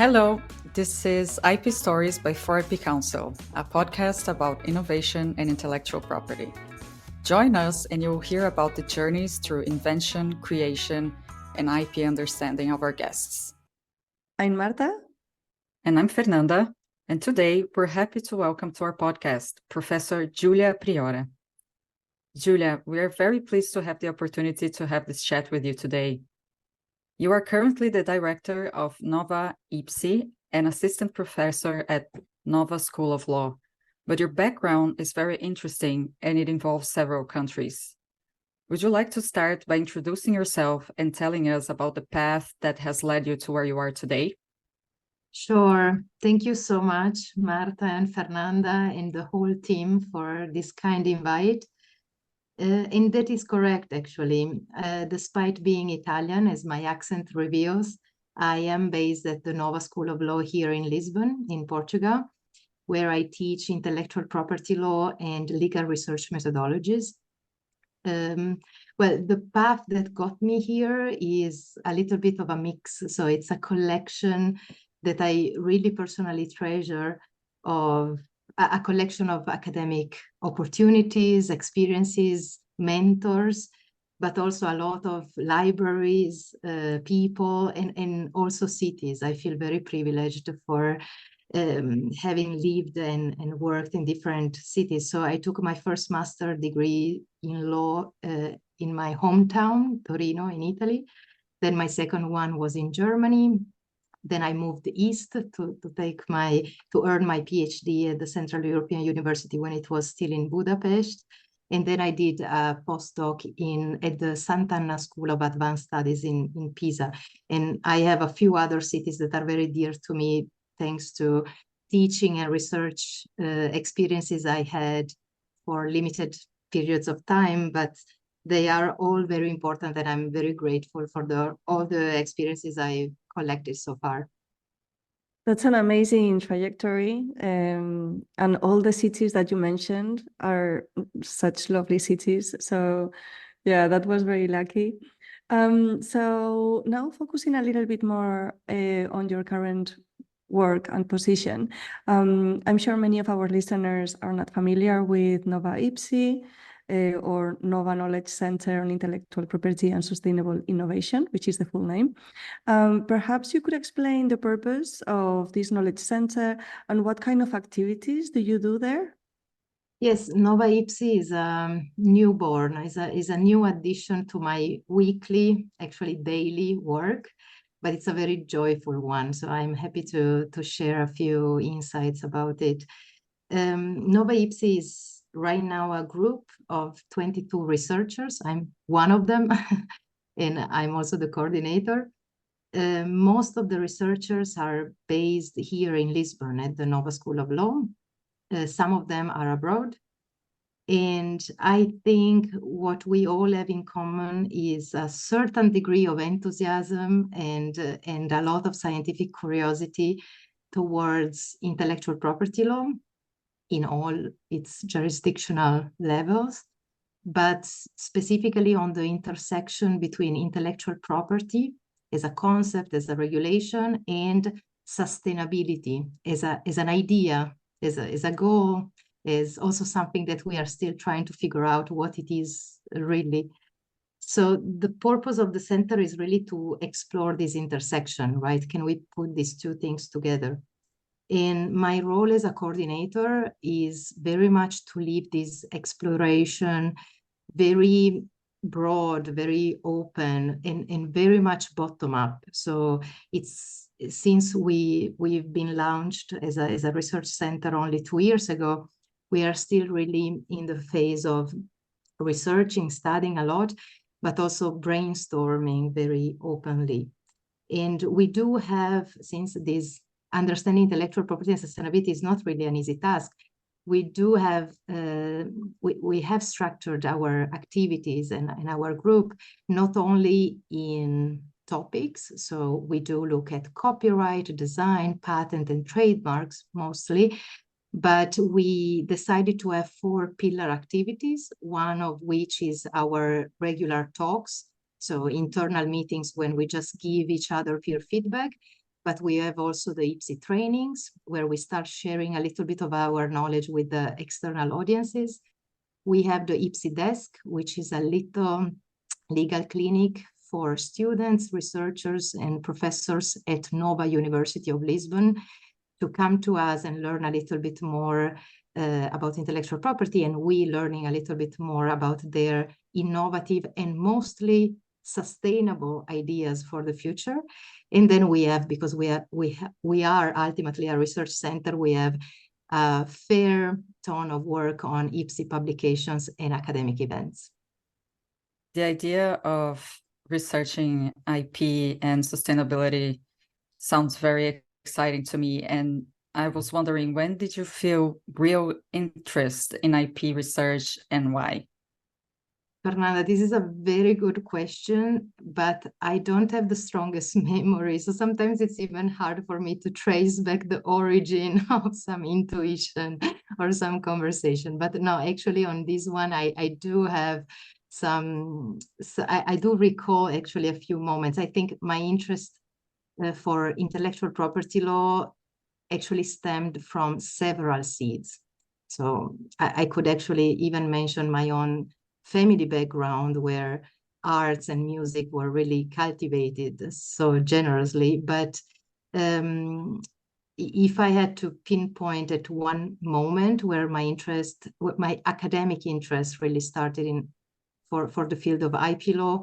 Hello, this is IP Stories by 4IP Council, a podcast about innovation and intellectual property. Join us and you'll hear about the journeys through invention, creation, and IP understanding of our guests. I'm Marta. And I'm Fernanda. And today we're happy to welcome to our podcast Professor Giulia Priora. Giulia, we are very pleased to have the opportunity to have this chat with you today. You are currently the director of Nova IPSI and assistant professor at Nova School of Law, but your background is very interesting and it involves several countries. Would you like to start by introducing yourself and telling us about the path that has led you to where you are today? Sure. Thank you so much, Marta and Fernanda and the whole team for this kind invite. And that is correct, actually. Despite being Italian, as my accent reveals, I am based at the Nova School of Law here in Lisbon, in Portugal, where I teach intellectual property law and legal research methodologies. Well, the path that got me here is a little bit of a mix. So it's a collection that I really personally treasure of a collection of academic opportunities, experiences, mentors, but also a lot of libraries, people, and also cities. I feel very privileged for having lived and worked in different cities. So I took my first master degree in law in my hometown, Torino, in Italy. Then my second one was in Germany. Then I moved east to earn my PhD at the Central European University when it was still in Budapest. And then I did a postdoc at the Sant'Anna School of Advanced Studies in Pisa. And I have a few other cities that are very dear to me, thanks to teaching and research experiences I had for limited periods of time, but they are all very important, and I'm very grateful for all the experiences I've collected so far. That's an amazing trajectory. And all the cities that you mentioned are such lovely cities. So yeah, that was very lucky. So now focusing a little bit more on your current work and position. I'm sure many of our listeners are not familiar with Nova IPSI, or Nova Knowledge Center on Intellectual Property and Sustainable Innovation, which is the full name. Perhaps you could explain the purpose of this Knowledge Center and what kind of activities do you do there? Yes, Nova IPSI is a newborn, is a new addition to my weekly, actually daily work, but it's a very joyful one. So I'm happy to share a few insights about it. Nova IPSI is right now a group of 22 researchers. I'm one of them, and I'm also the coordinator. Most of the researchers are based here in Lisbon at the Nova School of Law. Some of them are abroad. And I think what we all have in common is a certain degree of enthusiasm and a lot of scientific curiosity towards intellectual property law in all its jurisdictional levels, but specifically on the intersection between intellectual property as a concept, as a regulation, and sustainability as an idea, as a goal, is also something that we are still trying to figure out what it is really. So the purpose of the center is really to explore this intersection, right? Can we put these two things together? And my role as a coordinator is very much to lead this exploration, very broad, very open, and very much bottom up. So it's since we've been launched as a research center only 2 years ago, we are still really in the phase of researching, studying a lot, but also brainstorming very openly. And we do have, since this understanding intellectual property and sustainability is not really an easy task, we do have, we have structured our activities and our group not only in topics, so we do look at copyright, design, patent, and trademarks mostly, but we decided to have 4 pillar activities, one of which is our regular talks, so internal meetings when we just give each other peer feedback. but we have also the IPSI trainings where we start sharing a little bit of our knowledge with the external audiences. We have the IPSI desk, which is a little legal clinic for students, researchers, and professors at Nova University of Lisbon to come to us and learn a little bit more about intellectual property, and we learning a little bit more about their innovative and mostly sustainable ideas for the future. And then we have, because we are ultimately a research center, we have a fair ton of work on IPSI publications and academic events. The idea of researching IP and sustainability sounds very exciting to me. And I was wondering, when did you feel real interest in IP research and why? Fernanda, this is a very good question, but I don't have the strongest memory. So sometimes it's even hard for me to trace back the origin of some intuition or some conversation. But no, actually on this one, I do have some, so I do recall actually a few moments. I think my interest for intellectual property law actually stemmed from several seeds. So I could actually even mention my own family background where arts and music were really cultivated so generously. But if I had to pinpoint at one moment where my academic interest really started for the field of IP law,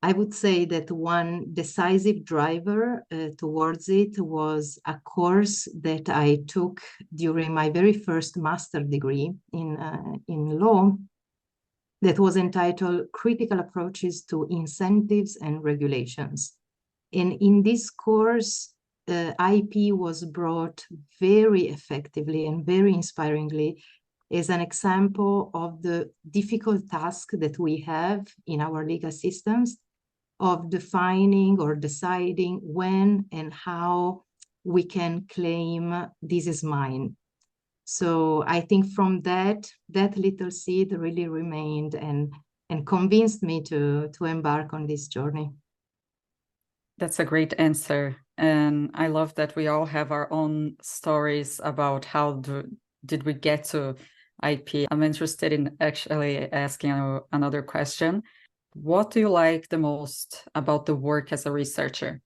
I would say that one decisive driver towards it was a course that I took during my very first master's degree in law that was entitled Critical Approaches to Incentives and Regulations. And in this course, IP was brought very effectively and very inspiringly as an example of the difficult task that we have in our legal systems of defining or deciding when and how we can claim this is mine. So I think from that little seed really remained and convinced me to embark on this journey. That's a great answer. And I love that we all have our own stories about how did we get to IP. I'm interested in actually asking another question. What do you like the most about the work as a researcher?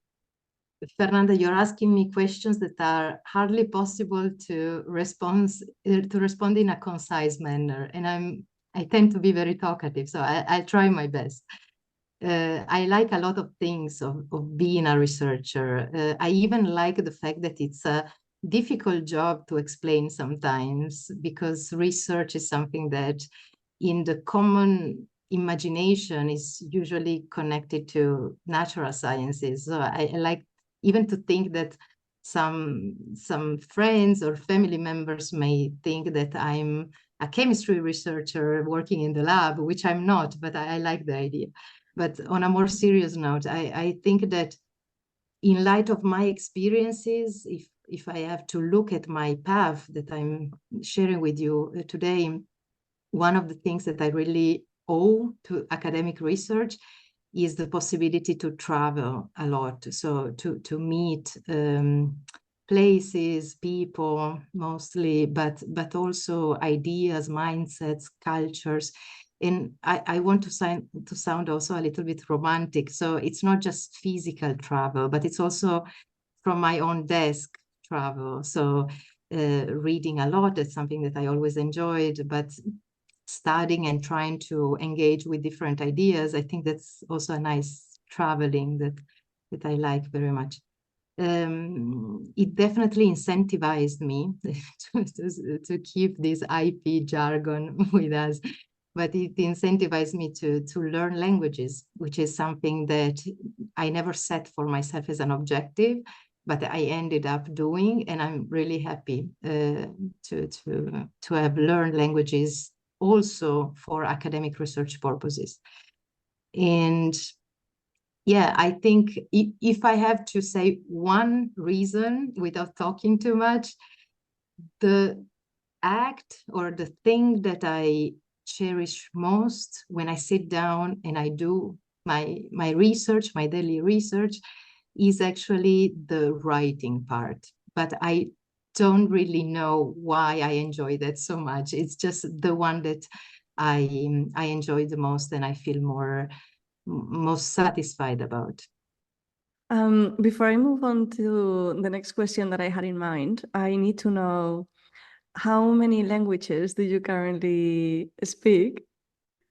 Fernanda, you're asking me questions that are hardly possible to respond in a concise manner, and I tend to be very talkative, so I'll try my best. I like a lot of things of being a researcher. I even like the fact that it's a difficult job to explain sometimes, because research is something that in the common imagination is usually connected to natural sciences. So I like even to think that some friends or family members may think that I'm a chemistry researcher working in the lab, which I'm not, but I like the idea. But on a more serious note, I think that in light of my experiences, if I have to look at my path that I'm sharing with you today, one of the things that I really owe to academic research is the possibility to travel a lot. So to meet places, people mostly, but also ideas, mindsets, cultures. And I want to sound also a little bit romantic. So it's not just physical travel, but it's also from my own desk travel. So reading a lot, that's something that I always enjoyed, but studying and trying to engage with different ideas, I think that's also a nice traveling that I like very much. It definitely incentivized me to keep this IP jargon with us, but it incentivized me to learn languages, which is something that I never set for myself as an objective, but I ended up doing, and I'm really happy to have learned languages also for academic research purposes. And yeah, I think if I have to say one reason without talking too much, the act or the thing that I cherish most when I sit down and I do my research, my daily research, is actually the writing part. But I don't really know why I enjoy that so much. It's just the one that I enjoy the most and I feel most satisfied about. Before I move on to the next question that I had in mind, I need to know how many languages do you currently speak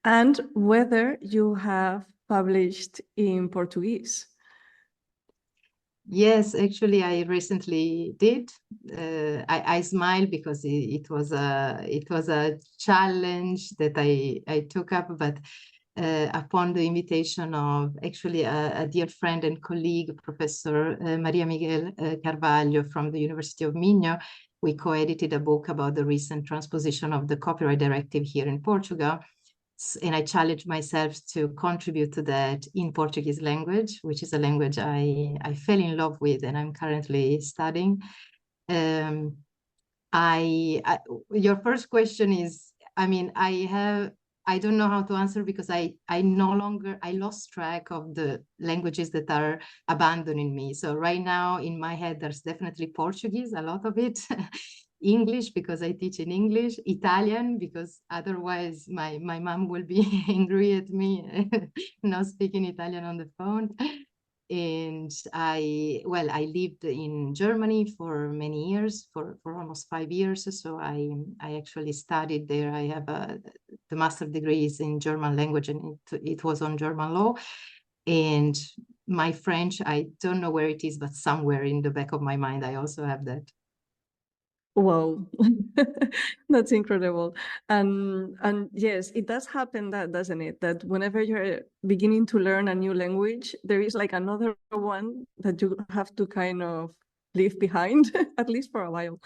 and whether you have published in Portuguese. Yes, actually, I recently did. I smile because it was a challenge that I took up, but upon the invitation of actually a dear friend and colleague, Professor Maria Miguel Carvalho from the University of Minho, we co-edited a book about the recent transposition of the Copyright Directive here in Portugal. And I challenged myself to contribute to that in Portuguese language, which is a language I fell in love with and I'm currently studying. Your first question is, I mean, I don't know how to answer because I lost track of the languages that are abandoning me. So right now in my head, there's definitely Portuguese, a lot of it. English because I teach in English, Italian because otherwise my mom will be angry at me not speaking Italian on the phone. And I lived in Germany for many years, for almost 5 years. So I actually studied there. I have the master's degree is in German language and it was on German law. And my French, I don't know where it is, but somewhere in the back of my mind, I also have that. Wow, that's incredible. And yes, it does happen that, doesn't it? That whenever you're beginning to learn a new language, there is like another one that you have to kind of leave behind, at least for a while.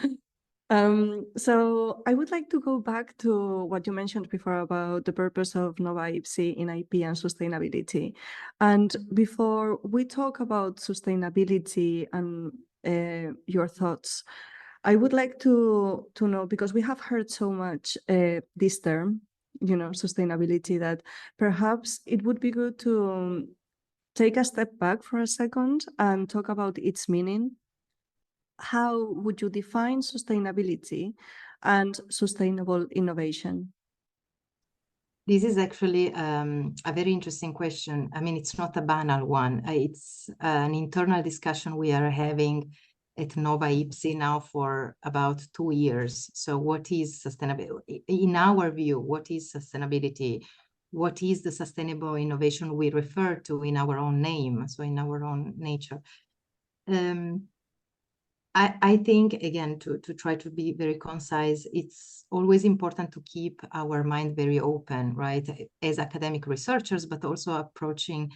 So I would like to go back to what you mentioned before about the purpose of Nova IPSI in IP and sustainability. And before we talk about sustainability and your thoughts, I would like to know, because we have heard so much this term, sustainability, that perhaps it would be good to take a step back for a second and talk about its meaning. How would you define sustainability and sustainable innovation? This is actually a very interesting question. I mean, it's not a banal one. It's an internal discussion we are having at Nova IPSI now for about 2 years. So what is sustainability? In our view, what is sustainability? What is the sustainable innovation we refer to in our own name, so in our own nature? I think, again, to try to be very concise, it's always important to keep our mind very open, right? As academic researchers, but also approaching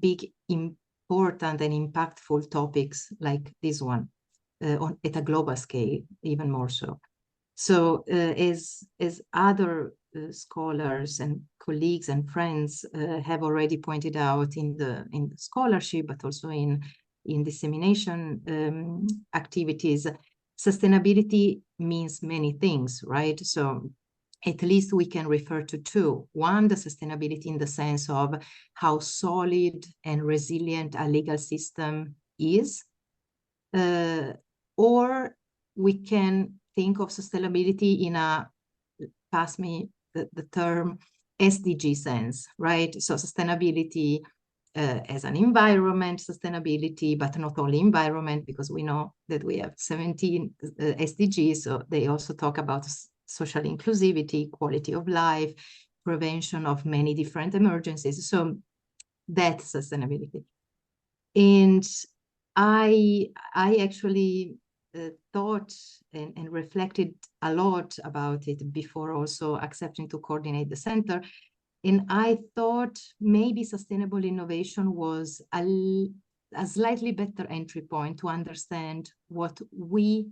big, important and impactful topics like this one at a global scale, even more so. So as other scholars and colleagues and friends have already pointed out in the scholarship, but also in dissemination activities, sustainability means many things, right? So at least we can refer to two. One, the sustainability in the sense of how solid and resilient a legal system is, or we can think of sustainability in a, pass me the term, SDG sense, right? So sustainability as an environment sustainability, but not only environment, because we know that we have 17 SDGs, so they also talk about social inclusivity, quality of life, prevention of many different emergencies. So that's sustainability. And I actually thought and reflected a lot about it before also accepting to coordinate the center. And I thought maybe sustainable innovation was a slightly better entry point to understand what we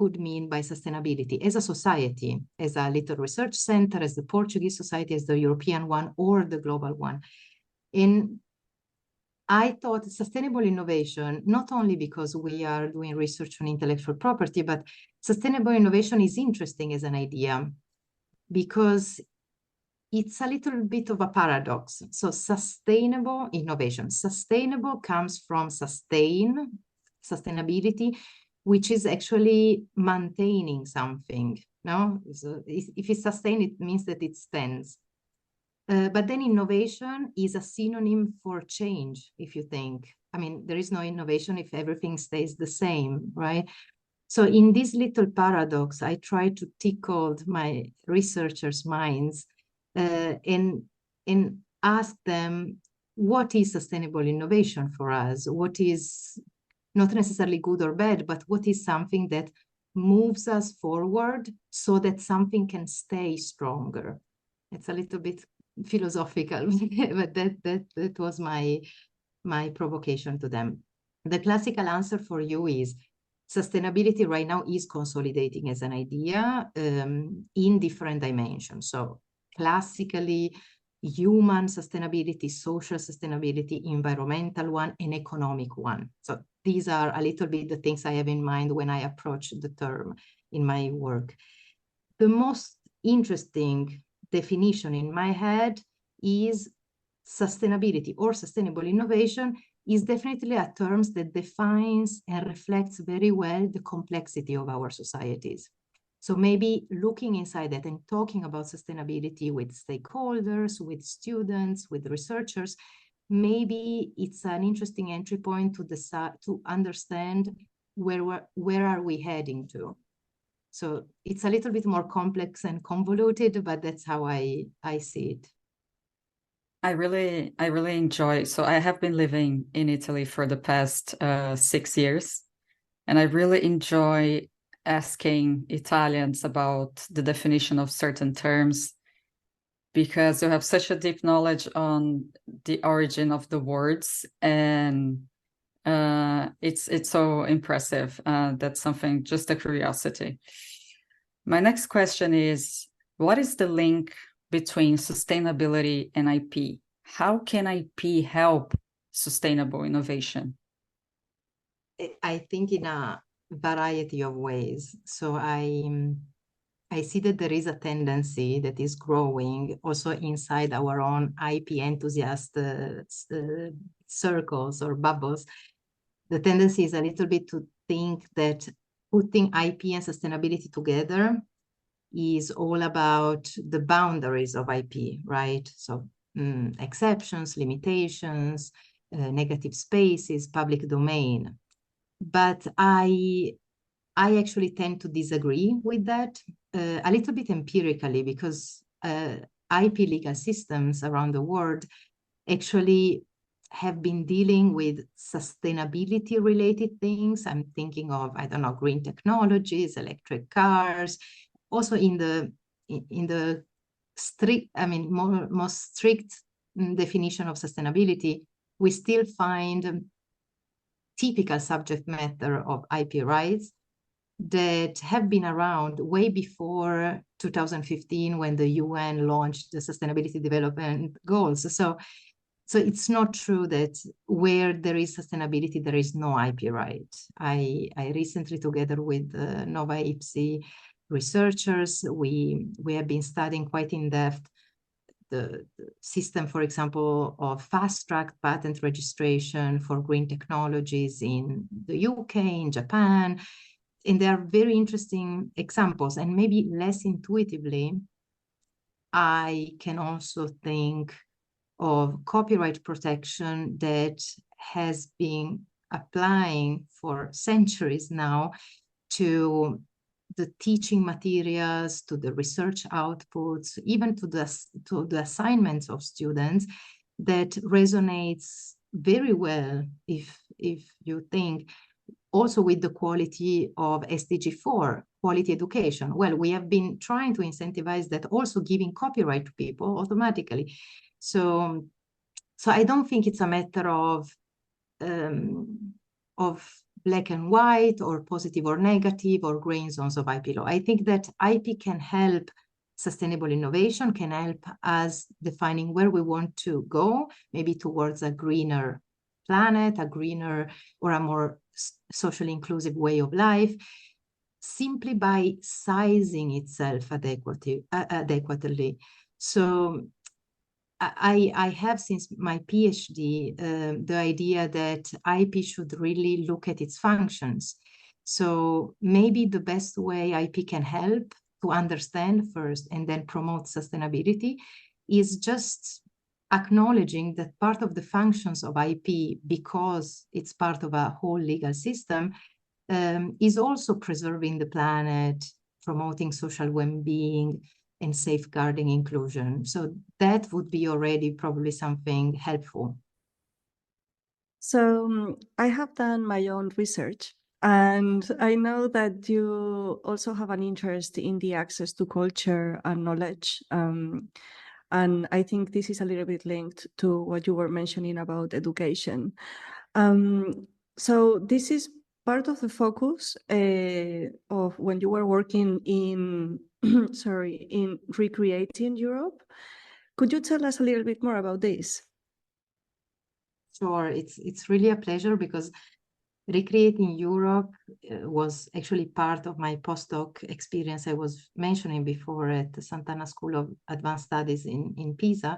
could mean by sustainability as a society, as a little research center, as the Portuguese society, as the European one, or the global one. And I thought sustainable innovation, not only because we are doing research on intellectual property, but sustainable innovation is interesting as an idea because it's a little bit of a paradox. So sustainable innovation. Sustainable comes from sustainability, which is actually maintaining something. No, so if it's sustained, it means that it stands. But then innovation is a synonym for change, if you think. I mean, there is no innovation if everything stays the same, right? So in this little paradox, I try to tickle my researchers' minds and ask them, what is sustainable innovation for us? What is not necessarily good or bad, but what is something that moves us forward so that something can stay stronger? It's a little bit philosophical, but that was my provocation to them. The classical answer for you is sustainability right now is consolidating as an idea in different dimensions. So classically, human sustainability, social sustainability, environmental one, and economic one. So these are a little bit the things I have in mind when I approach the term in my work. The most interesting definition in my head is sustainability or sustainable innovation is definitely a term that defines and reflects very well the complexity of our societies. So maybe looking inside that and talking about sustainability with stakeholders, with students, with researchers, maybe it's an interesting entry point to decide, to understand where are we heading to. So it's a little bit more complex and convoluted, but that's how I see it. I really enjoy. So I have been living in Italy for the past 6 years, and I really enjoy asking Italians about the definition of certain terms, because you have such a deep knowledge on the origin of the words, and it's so impressive. That's something, just a curiosity. My next question is, what is the link between sustainability and IP? How can IP help sustainable innovation? I think in a variety of ways. So I see that there is a tendency that is growing also inside our own IP enthusiast circles or bubbles. The tendency is a little bit to think that putting IP and sustainability together is all about the boundaries of IP, right? So exceptions, limitations, negative spaces, public domain. But I actually tend to disagree with that a little bit empirically, because IP legal systems around the world actually have been dealing with sustainability related things. I'm thinking of, I don't know, green technologies, electric cars. Also in the strict, I mean, most strict definition of sustainability, we still find typical subject matter of IP rights that have been around way before 2015, when the UN launched the Sustainability Development Goals. So it's not true that where there is sustainability, there is no IP right. I recently, together with Nova IPSI researchers, we have been studying quite in depth the system, for example, of fast-track patent registration for green technologies in the UK, in Japan. And there are very interesting examples. And maybe less intuitively, I can also think of copyright protection that has been applying for centuries now to the teaching materials, to the research outputs, even to the assignments of students, that resonates very well, if you think, also with the quality of SDG 4, quality education. Well, we have been trying to incentivize that, also giving copyright to people automatically. So I don't think it's a matter of black and white, or positive or negative, or gray zones of IP law. I think that IP can help sustainable innovation, can help us defining where we want to go, maybe towards a greener planet, a greener or a more socially inclusive way of life, simply by sizing itself adequately. So I have since my PhD the idea that IP should really look at its functions. So maybe the best way IP can help to understand first and then promote sustainability is just acknowledging that part of the functions of IP, because it's part of a whole legal system, is also preserving the planet, promoting social well-being, and safeguarding inclusion. So that would be already probably something helpful. So I have done my own research, and I know that you also have an interest in the access to culture and knowledge. And I think this is a little bit linked to what you were mentioning about education. So this is part of the focus of when you were working in, sorry, in Recreating Europe. Could you tell us a little bit more about this? Sure, it's really a pleasure, because Recreating Europe was actually part of my postdoc experience I was mentioning before at the Sant'Anna School of Advanced Studies in Pisa.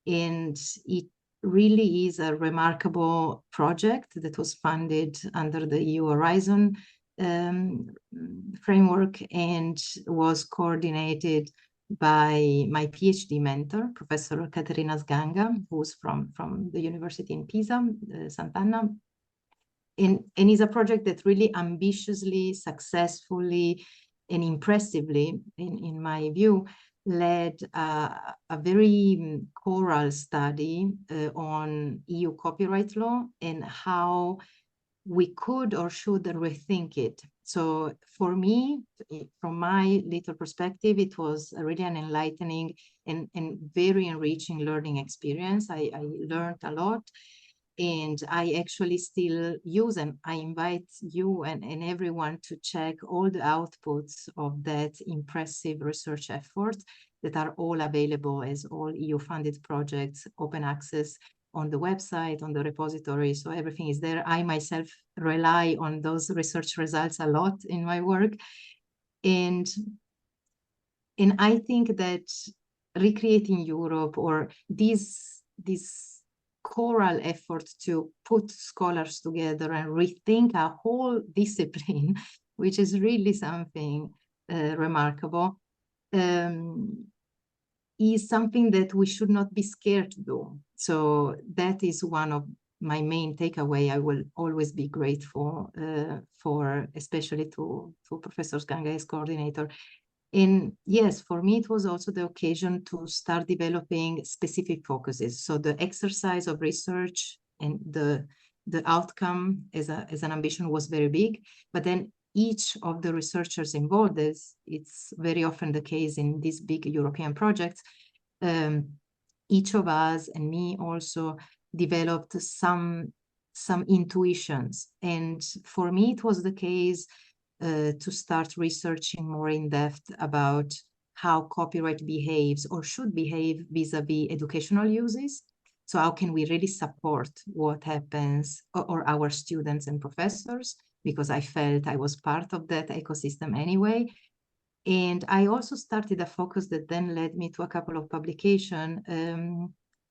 And it really is a remarkable project that was funded under the EU Horizon framework and was coordinated by my PhD mentor, Professor Caterina Sganga, who's from the university in Pisa, Sant'Anna. And is a project that really ambitiously, successfully, and impressively, in my view, led a very choral study on EU copyright law and how we could or should rethink it. So for me, from my little perspective, it was really an enlightening and very enriching learning experience. I learned a lot. And I actually still use, and I invite you and everyone to check all the outputs of that impressive research effort that are all available as all EU-funded projects, open access on the website, on the repository. So everything is there. I myself rely on those research results a lot in my work. And I think that Recreating Europe, or this choral effort to put scholars together and rethink a whole discipline, which is really something remarkable, is something that we should not be scared to do. So that is one of my main takeaway. I will always be grateful for, especially to Professor Sganga as coordinator. And yes, for me, it was also the occasion to start developing specific focuses. So the exercise of research and the outcome as an ambition was very big, but then each of the researchers involved, as it's very often the case in these big European projects, each of us and me also developed some intuitions. And for me, it was the case to start researching more in depth about how copyright behaves or should behave vis-a-vis educational uses. So how can we really support what happens, or our students and professors, because I felt I was part of that ecosystem anyway. And I also started a focus that then led me to a couple of publications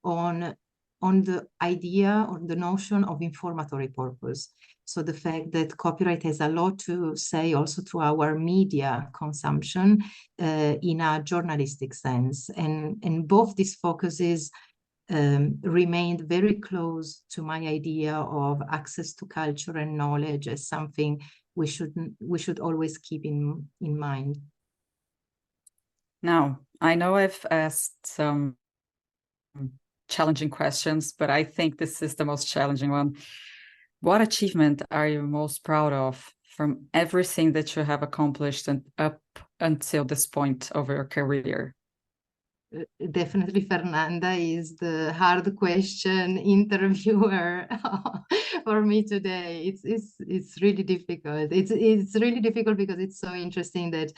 on the idea or the notion of informatory purpose. So the fact that copyright has a lot to say also to our media consumption in a journalistic sense. And both these focuses remained very close to my idea of access to culture and knowledge as something we should always keep in mind. Now, I know I've asked some challenging questions, but I think this is the most challenging one. What achievement are you most proud of from everything that you have accomplished and up until this point of your career? Definitely Fernanda is the hard question interviewer for me today. It's really difficult. It's really difficult because it's so interesting that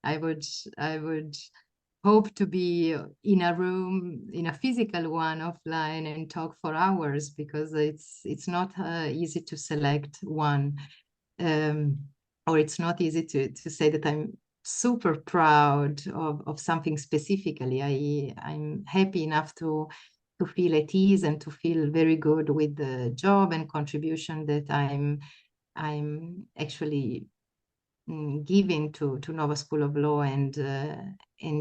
I would hope to be in a room, in a physical one, offline, and talk for hours, because it's not easy to select one, or it's not easy to say that I'm super proud of something specifically. I'm happy enough to feel at ease and to feel very good with the job and contribution that I'm actually giving to Nova School of Law and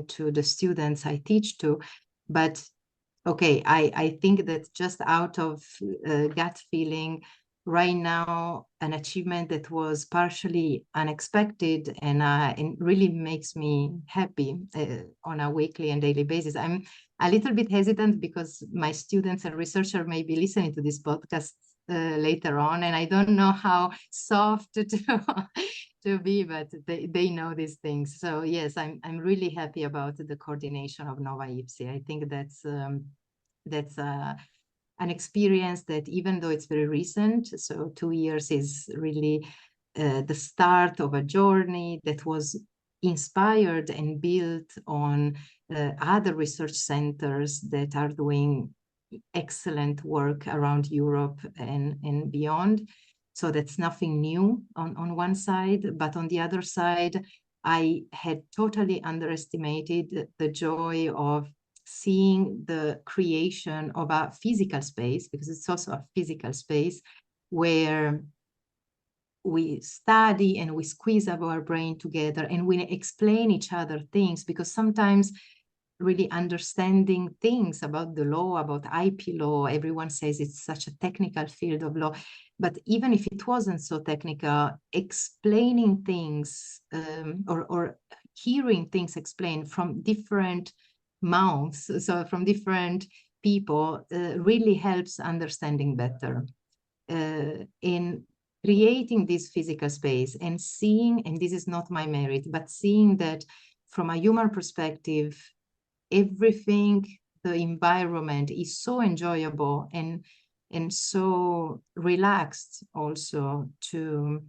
to the students I teach to. But okay, I think that just out of gut feeling, right now, an achievement that was partially unexpected and really makes me happy on a weekly and daily basis. I'm a little bit hesitant because my students and researchers may be listening to this podcast later on, and I don't know how soft to be, but they know these things. So yes, I'm really happy about the coordination of Nova IPSI. I think that's an experience that, even though it's very recent, so 2 years is really the start of a journey that was inspired and built on other research centers that are doing excellent work around Europe and beyond. So that's nothing new on one side, but on the other side, I had totally underestimated the joy of seeing the creation of a physical space, because it's also a physical space where we study and we squeeze our brain together and we explain each other things, because sometimes really understanding things about the law, about IP law, everyone says it's such a technical field of law, but even if it wasn't so technical, explaining things or hearing things explained from different mouths, so from different people, really helps understanding better. In creating this physical space and seeing, and this is not my merit, but seeing that from a human perspective, everything, the environment is so enjoyable and so relaxed also to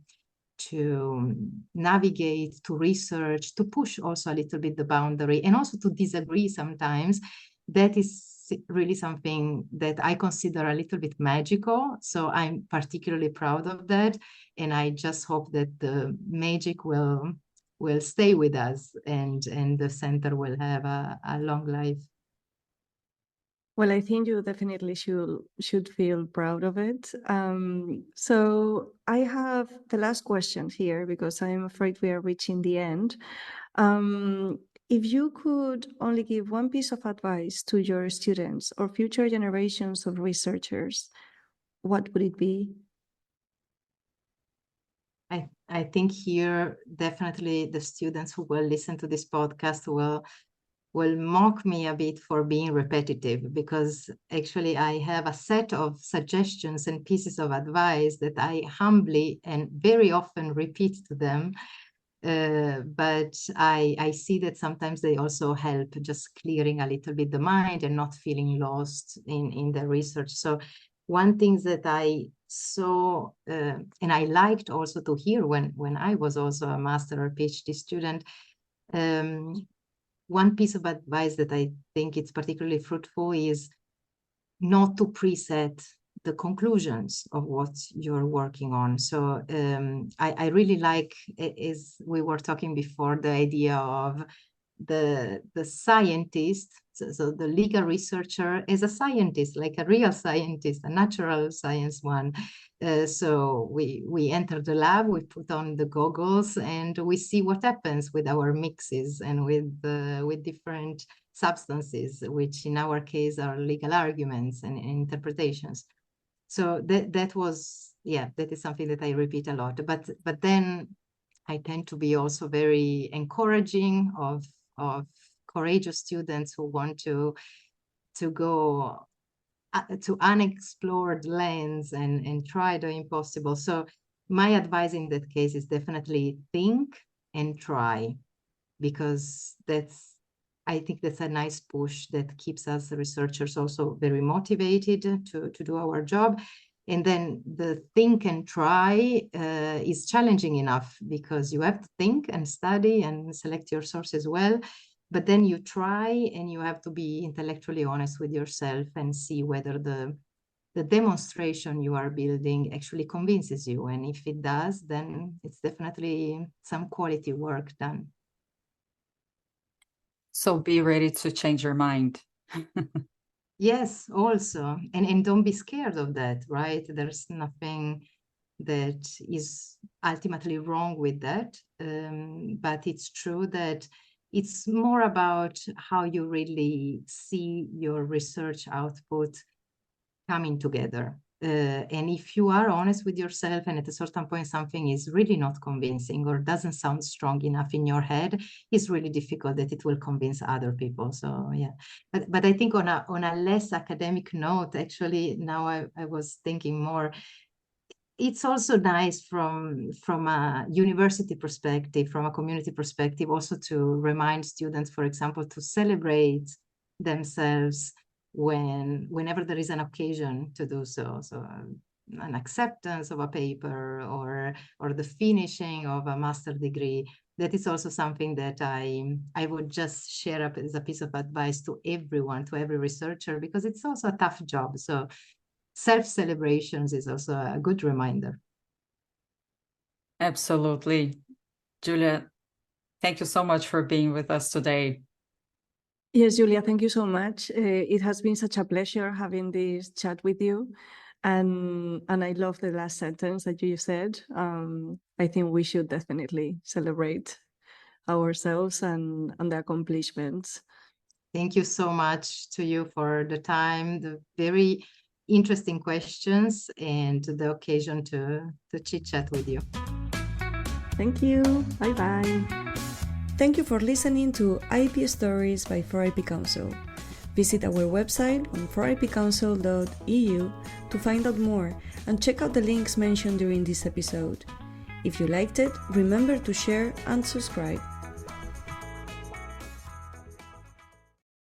navigate, to research, to push also a little bit the boundary, and also to disagree sometimes. That is really something that I consider a little bit magical. So I'm particularly proud of that. And I just hope that the magic will stay with us and the center will have a long life. Well, I think you definitely should feel proud of it. So I have the last question here, because I'm afraid we are reaching the end. If you could only give one piece of advice to your students or future generations of researchers, what would it be? I think here definitely the students who will listen to this podcast will mock me a bit for being repetitive, because actually I have a set of suggestions and pieces of advice that I humbly and very often repeat to them. But I see that sometimes they also help just clearing a little bit the mind and not feeling lost in the research. So one thing that I saw, and I liked also to hear when I was also a master or PhD student, one piece of advice that I think it's particularly fruitful is not to preset the conclusions of what you're working on. So I really like, as we were talking before, the idea of the scientist, so the legal researcher is a scientist, like a real scientist, a natural science one. So we enter the lab, we put on the goggles, and we see what happens with our mixes and with different substances, which in our case are legal arguments and interpretations. So that was, yeah, that is something that I repeat a lot. But then I tend to be also very encouraging of courageous students who want to go to unexplored lands and try the impossible. So my advice in that case is definitely think and try, because I think that's a nice push that keeps us researchers also very motivated to do our job. And then the think and try is challenging enough, because you have to think and study and select your sources well, but then you try and you have to be intellectually honest with yourself and see whether the demonstration you are building actually convinces you. And if it does, then it's definitely some quality work done. So be ready to change your mind. Yes, also. And don't be scared of that, right? There's nothing that is ultimately wrong with that. But it's true that it's more about how you really see your research output coming together. And if you are honest with yourself and at a certain point something is really not convincing or doesn't sound strong enough in your head, it's really difficult that it will convince other people. So yeah, but I think on a less academic note, actually, now I was thinking more, it's also nice from a university perspective, from a community perspective, also to remind students, for example, to celebrate themselves whenever there is an occasion to do so. So an acceptance of a paper or the finishing of a master degree. That is also something that I would just share up as a piece of advice to everyone, to every researcher, because it's also a tough job. So self-celebrations is also a good reminder. Absolutely. Giulia, thank you so much for being with us today. Yes, Giulia, thank you so much. It has been such a pleasure having this chat with you. And I love the last sentence that you said. I think we should definitely celebrate ourselves and the accomplishments. Thank you so much to you for the time, the very interesting questions, and the occasion to chit-chat with you. Thank you. Bye-bye. Thank you for listening to IP Stories by 4IP Council. Visit our website on 4ipcouncil.eu to find out more and check out the links mentioned during this episode. If you liked it, remember to share and subscribe.